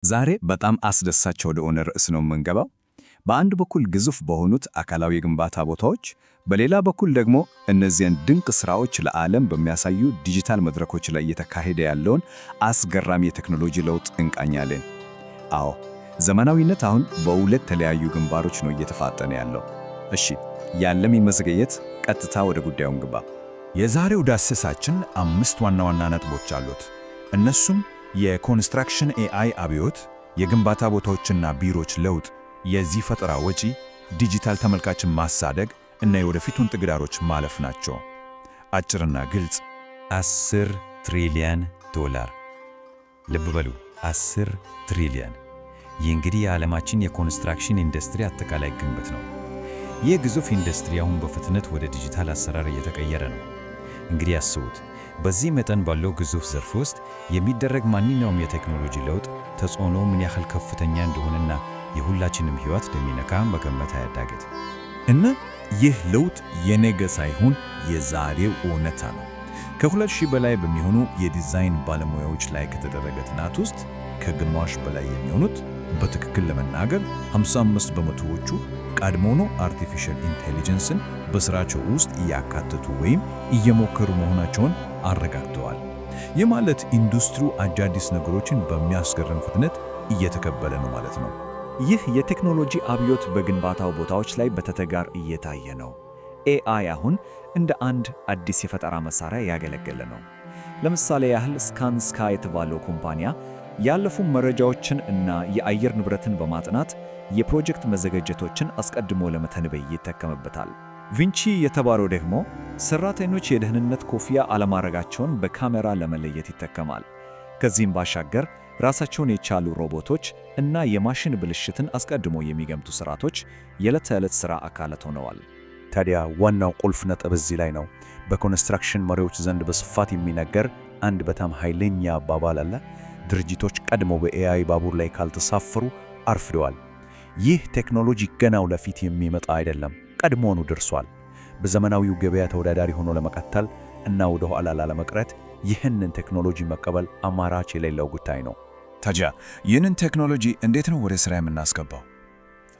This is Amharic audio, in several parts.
ዛሬ በጣም አስደሳች ወደሆነ ርዕስ ነው የምንገባው። በአንድ በኩል ግዙፍ በሆኑት አካላዊ የግንባታ ቦታዎች፣ በሌላ በኩል ደግሞ እነዚያን ድንቅ ሥራዎች ለዓለም በሚያሳዩ ዲጂታል መድረኮች ላይ እየተካሄደ ያለውን አስገራሚ የቴክኖሎጂ ለውጥ እንቃኛለን። አዎ፣ ዘመናዊነት አሁን በሁለት የተለያዩ ግንባሮች ነው እየተፋጠነ ያለው። እሺ፣ ያለም መዘግየት ቀጥታ ወደ ጉዳዩ እንግባ። የዛሬው ዳሰሳችን 5 ዋና ዋና ነጥቦች አሉት። እነሱም የኮንስትራክሽን ኤአይ አብዮት፣ የግንባታ ቦታዎችና ቢሮዎች ለውጥ፣ የዚህ ፈጠራ ወጪ፣ ዲጂታል ተመልካችን ማሳደግ እና የወደፊቱን ተግዳሮች ማለፍ ናቸው። አጭርና ግልጽ፣ 10 ትሪሊየን ዶላር። ልብ በሉ፣ 10 ትሪሊየን። ይህ እንግዲህ የዓለማችን የኮንስትራክሽን ኢንዱስትሪ አጠቃላይ ግምት ነው። ይህ ግዙፍ ኢንዱስትሪ አሁን በፍጥነት ወደ ዲጂታል አሰራር እየተቀየረ ነው። እንግዲህ አስቡት፣ በዚህ መጠን ባለው ግዙፍ ዘርፍ ውስጥ የሚደረግ ማንኛውም የቴክኖሎጂ ለውጥ ተጽዕኖ ምን ያህል ከፍተኛ እንደሆነና የሁላችንም ሕይወት እንደሚነካ መገመት አያዳግት። እና ይህ ለውጥ የነገ ሳይሆን የዛሬው እውነታ ነው። ከ2000 በላይ በሚሆኑ የዲዛይን ባለሙያዎች ላይ ከተደረገ ጥናት ውስጥ ከግማሽ በላይ የሚሆኑት፣ በትክክል ለመናገር 55 በመቶዎቹ ቀድሞውኑ አርቲፊሻል ኢንቴሊጀንስን በስራቸው ውስጥ እያካተቱ ወይም እየሞከሩ መሆናቸውን አረጋግጠዋል። ይህ ማለት ኢንዱስትሪው አዳዲስ ነገሮችን በሚያስገርም ፍጥነት እየተቀበለ ነው ማለት ነው። ይህ የቴክኖሎጂ አብዮት በግንባታው ቦታዎች ላይ በተግባር እየታየ ነው። ኤአይ አሁን እንደ አንድ አዲስ የፈጠራ መሳሪያ ያገለገለ ነው። ለምሳሌ ያህል ስካንስካ የተባለው ኩባንያ ያለፉ መረጃዎችን እና የአየር ንብረትን በማጥናት የፕሮጀክት መዘጋጀቶችን አስቀድሞ ለመተንበይ ይጠቀምበታል። ቪንቺ የተባለው ደግሞ ሰራተኞች የደህንነት ኮፍያ አለማድረጋቸውን በካሜራ ለመለየት ይጠቀማል። ከዚህም ባሻገር ራሳቸውን የቻሉ ሮቦቶች እና የማሽን ብልሽትን አስቀድሞ የሚገምቱ ስርዓቶች የዕለት ተዕለት ሥራ አካላት ሆነዋል። ታዲያ ዋናው ቁልፍ ነጥብ እዚህ ላይ ነው። በኮንስትራክሽን መሪዎች ዘንድ በስፋት የሚነገር አንድ በጣም ኃይለኛ አባባል አለ። ድርጅቶች ቀድሞ በኤአይ ባቡር ላይ ካልተሳፈሩ አርፍደዋል። ይህ ቴክኖሎጂ ገና ወደፊት የሚመጣ አይደለም፣ ቀድሞውኑ ደርሷል። በዘመናዊው ገበያ ተወዳዳሪ ሆኖ ለመቀጠል እና ወደ ኋላ ላለመቅረት ይህንን ቴክኖሎጂ መቀበል አማራጭ የሌለው ጉዳይ ነው። ታዲያ ይህንን ቴክኖሎጂ እንዴት ነው ወደ ሥራ የምናስገባው?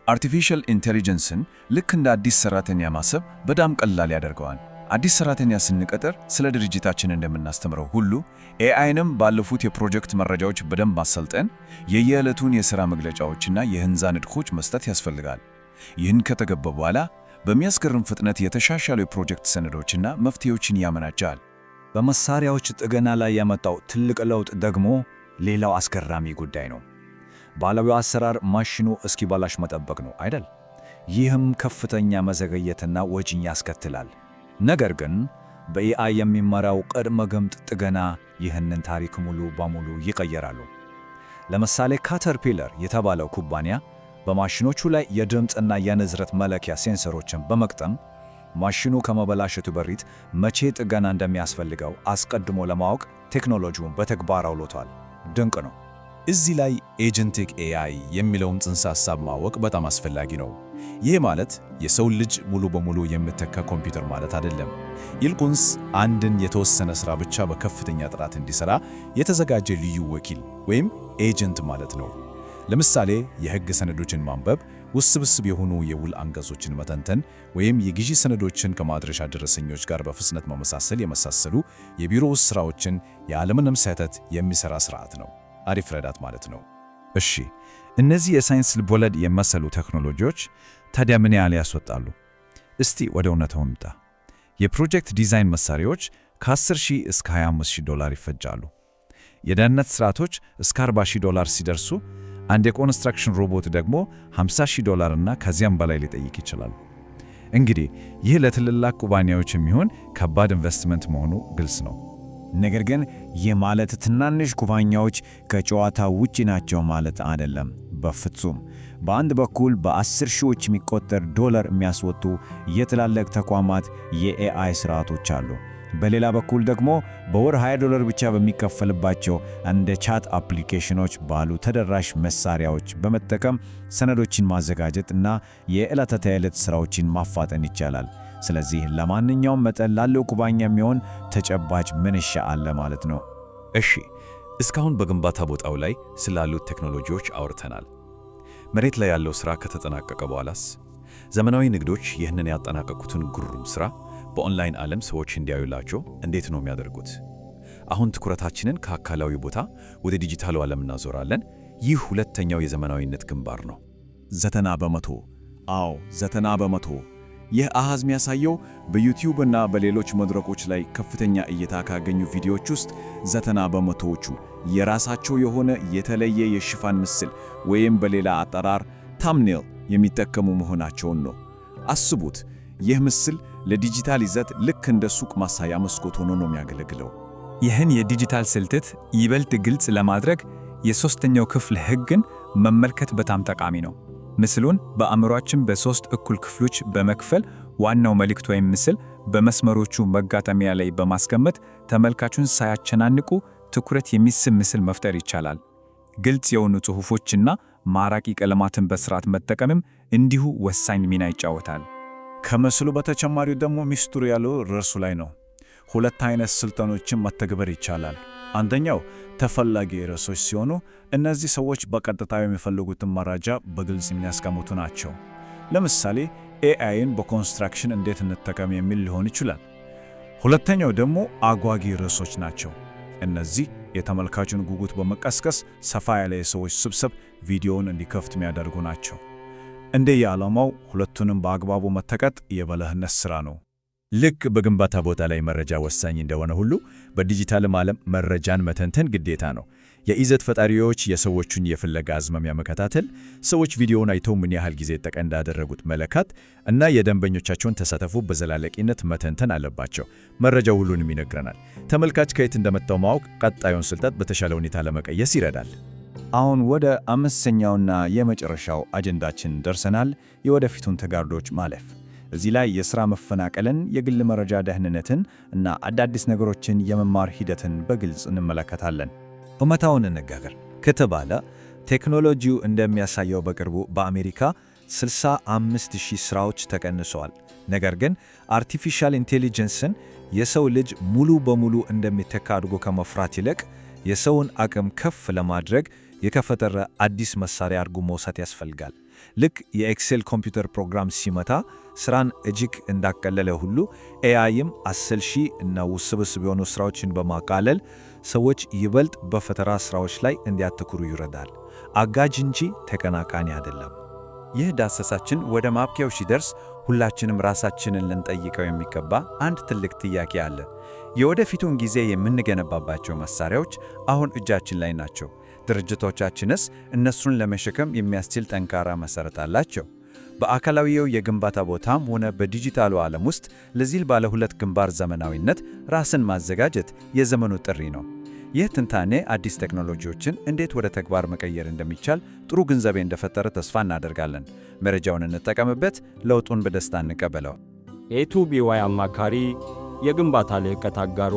አርቲፊሻል ኢንቴሊጀንስን ልክ እንደ አዲስ ሰራተኛ ማሰብ በጣም ቀላል ያደርገዋል። አዲስ ሰራተኛ ስንቀጥር ስለ ድርጅታችን እንደምናስተምረው ሁሉ ኤአይንም ባለፉት የፕሮጀክት መረጃዎች በደንብ ማሰልጠን፣ የየዕለቱን የሥራ መግለጫዎችና የህንፃ ንድፎች መስጠት ያስፈልጋል። ይህን ከተገባ በኋላ በሚያስገርም ፍጥነት የተሻሻሉ የፕሮጀክት ሰነዶችና መፍትሄዎችን ያመናጫል። በመሳሪያዎች ጥገና ላይ ያመጣው ትልቅ ለውጥ ደግሞ ሌላው አስገራሚ ጉዳይ ነው። ባለሙያው አሰራር ማሽኑ እስኪበላሽ መጠበቅ ነው አይደል? ይህም ከፍተኛ መዘግየትና ወጪን ያስከትላል። ነገር ግን በኤአይ የሚመራው ቅድመ ግምት ጥገና ይህንን ታሪክ ሙሉ በሙሉ ይቀየራሉ። ለምሳሌ ካተርፒለር የተባለው ኩባንያ በማሽኖቹ ላይ የድምፅና የንዝረት መለኪያ ሴንሰሮችን በመቅጠም ማሽኑ ከመበላሸቱ በፊት መቼ ጥገና እንደሚያስፈልገው አስቀድሞ ለማወቅ ቴክኖሎጂውን በተግባር አውሎታል። ድንቅ ነው። እዚህ ላይ ኤጀንቲክ ኤአይ የሚለውን ጽንሰ ሐሳብ ማወቅ በጣም አስፈላጊ ነው። ይህ ማለት የሰው ልጅ ሙሉ በሙሉ የምተካ ኮምፒውተር ማለት አይደለም። ይልቁንስ አንድን የተወሰነ ሥራ ብቻ በከፍተኛ ጥራት እንዲሠራ የተዘጋጀ ልዩ ወኪል ወይም ኤጀንት ማለት ነው። ለምሳሌ የሕግ ሰነዶችን ማንበብ፣ ውስብስብ የሆኑ የውል አንቀጾችን መተንተን ወይም የግዢ ሰነዶችን ከማድረሻ ደረሰኞች ጋር በፍጥነት መመሳሰል የመሳሰሉ የቢሮ ውስጥ ሥራዎችን ያለምንም ስህተት የሚሠራ ሥርዓት ነው። አሪፍ ረዳት ማለት ነው። እሺ፣ እነዚህ የሳይንስ ልቦለድ የመሰሉ ቴክኖሎጂዎች ታዲያ ምን ያህል ያስወጣሉ? እስቲ ወደ እውነታው እንምጣ። የፕሮጀክት ዲዛይን መሳሪያዎች ከ10,000 እስከ 25,000 ዶላር ይፈጃሉ። የደህንነት ስርዓቶች እስከ 40,000 ዶላር ሲደርሱ፣ አንድ የኮንስትራክሽን ሮቦት ደግሞ 50,000 ዶላር እና ከዚያም በላይ ሊጠይቅ ይችላል። እንግዲህ ይህ ለትልልቅ ኩባንያዎች የሚሆን ከባድ ኢንቨስትመንት መሆኑ ግልጽ ነው። ነገር ግን ይህ ማለት ትናንሽ ኩባንያዎች ከጨዋታ ውጪ ናቸው ማለት አይደለም። በፍጹም። በአንድ በኩል በ10 ሺዎች የሚቆጠር ዶላር የሚያስወጡ የትላልቅ ተቋማት የኤአይ ስርዓቶች አሉ። በሌላ በኩል ደግሞ በወር 20 ዶላር ብቻ በሚከፈልባቸው እንደ ቻት አፕሊኬሽኖች ባሉ ተደራሽ መሳሪያዎች በመጠቀም ሰነዶችን ማዘጋጀት እና የዕለት ተዕለት ሥራዎችን ማፋጠን ይቻላል። ስለዚህ ለማንኛውም መጠን ላለው ኩባንያ የሚሆን ተጨባጭ መነሻ አለ ማለት ነው። እሺ፣ እስካሁን በግንባታ ቦታው ላይ ስላሉት ቴክኖሎጂዎች አውርተናል። መሬት ላይ ያለው ሥራ ከተጠናቀቀ በኋላስ? ዘመናዊ ንግዶች ይህንን ያጠናቀቁትን ግሩም ሥራ በኦንላይን ዓለም ሰዎች እንዲያዩላቸው እንዴት ነው የሚያደርጉት? አሁን ትኩረታችንን ከአካላዊ ቦታ ወደ ዲጂታሉ ዓለም እናዞራለን። ይህ ሁለተኛው የዘመናዊነት ግንባር ነው። 90%። አዎ 90%። ይህ አሃዝ የሚያሳየው በዩቲዩብ እና በሌሎች መድረኮች ላይ ከፍተኛ እይታ ካገኙ ቪዲዮዎች ውስጥ 90%ዎቹ የራሳቸው የሆነ የተለየ የሽፋን ምስል ወይም በሌላ አጠራር ታምኔል የሚጠቀሙ መሆናቸውን ነው። አስቡት፣ ይህ ምስል ለዲጂታል ይዘት ልክ እንደ ሱቅ ማሳያ መስኮት ሆኖ ነው የሚያገለግለው። ይህን የዲጂታል ስልትት ይበልጥ ግልጽ ለማድረግ የሦስተኛው ክፍል ሕግን መመልከት በጣም ጠቃሚ ነው። ምስሉን በአእምሯችን በሦስት እኩል ክፍሎች በመክፈል ዋናው መልእክት ወይም ምስል በመስመሮቹ መጋጠሚያ ላይ በማስቀመጥ ተመልካቹን ሳያጨናንቁ ትኩረት የሚስብ ምስል መፍጠር ይቻላል። ግልጽ የሆኑ ጽሑፎችና ማራኪ ቀለማትን በስርዓት መጠቀምም እንዲሁ ወሳኝ ሚና ይጫወታል። ከምስሉ በተጨማሪ ደግሞ ሚስጥሩ ያለው ርዕሱ ላይ ነው። ሁለት አይነት ስልጠኖችን መተግበር ይቻላል። አንደኛው ተፈላጊ ርዕሶች ሲሆኑ እነዚህ ሰዎች በቀጥታ የሚፈልጉትን መረጃ በግልጽ የሚያስቀምጡ ናቸው። ለምሳሌ ኤአይን በኮንስትራክሽን እንዴት እንጠቀም የሚል ሊሆን ይችላል። ሁለተኛው ደግሞ አጓጊ ርዕሶች ናቸው። እነዚህ የተመልካቹን ጉጉት በመቀስቀስ ሰፋ ያለ የሰዎች ስብስብ ቪዲዮውን እንዲከፍት የሚያደርጉ ናቸው። እንደየዓላማው ሁለቱንም በአግባቡ መጠቀም የበላህነት ሥራ ነው። ልክ በግንባታ ቦታ ላይ መረጃ ወሳኝ እንደሆነ ሁሉ በዲጂታልም ዓለም መረጃን መተንተን ግዴታ ነው። የይዘት ፈጣሪዎች የሰዎቹን የፍለጋ አዝማሚያ መከታተል፣ ሰዎች ቪዲዮውን አይተው ምን ያህል ጊዜ ጠቀም እንዳደረጉት መለካት እና የደንበኞቻቸውን ተሳትፎ በዘላቂነት መተንተን አለባቸው። መረጃው ሁሉንም ይነግረናል። ተመልካች ከየት እንደመጣው ማወቅ ቀጣዩን ስልጠት በተሻለ ሁኔታ ለመቀየስ ይረዳል። አሁን ወደ አምስተኛውና የመጨረሻው አጀንዳችን ደርሰናል። የወደፊቱን ተጋርዶች ማለፍ። እዚህ ላይ የሥራ መፈናቀልን፣ የግል መረጃ ደህንነትን እና አዳዲስ ነገሮችን የመማር ሂደትን በግልጽ እንመለከታለን። እውነታውን እንነጋገር ከተባለ ቴክኖሎጂው እንደሚያሳየው በቅርቡ በአሜሪካ 65,000 ሥራዎች ተቀንሰዋል። ነገር ግን አርቲፊሻል ኢንቴሊጀንስን የሰው ልጅ ሙሉ በሙሉ እንደሚተካ አድርጎ ከመፍራት ይልቅ የሰውን አቅም ከፍ ለማድረግ የከፈተረ አዲስ መሳሪያ አድርጎ መውሰድ ያስፈልጋል። ልክ የኤክሴል ኮምፒውተር ፕሮግራም ሲመታ ሥራን እጅግ እንዳቀለለ ሁሉ ኤአይም 10,000 እና ውስብስብ የሆኑ ሥራዎችን በማቃለል ሰዎች ይበልጥ በፈጠራ ሥራዎች ላይ እንዲያተኩሩ ይረዳል። አጋዥ እንጂ ተቀናቃኒ አይደለም። ይህ ዳሰሳችን ወደ ማብቂያው ሲደርስ ሁላችንም ራሳችንን ልንጠይቀው የሚገባ አንድ ትልቅ ጥያቄ አለ። የወደፊቱን ጊዜ የምንገነባባቸው መሳሪያዎች አሁን እጃችን ላይ ናቸው። ድርጅቶቻችንስ እነሱን ለመሸከም የሚያስችል ጠንካራ መሠረት አላቸው? በአካላዊው የግንባታ ቦታም ሆነ በዲጂታሉ ዓለም ውስጥ ለዚህ ባለ ሁለት ግንባር ዘመናዊነት ራስን ማዘጋጀት የዘመኑ ጥሪ ነው። ይህ ትንታኔ አዲስ ቴክኖሎጂዎችን እንዴት ወደ ተግባር መቀየር እንደሚቻል ጥሩ ግንዛቤ እንደፈጠረ ተስፋ እናደርጋለን። መረጃውን እንጠቀምበት፣ ለውጡን በደስታ እንቀበለው። A2BY አማካሪ የግንባታ ልህቀት አጋሮ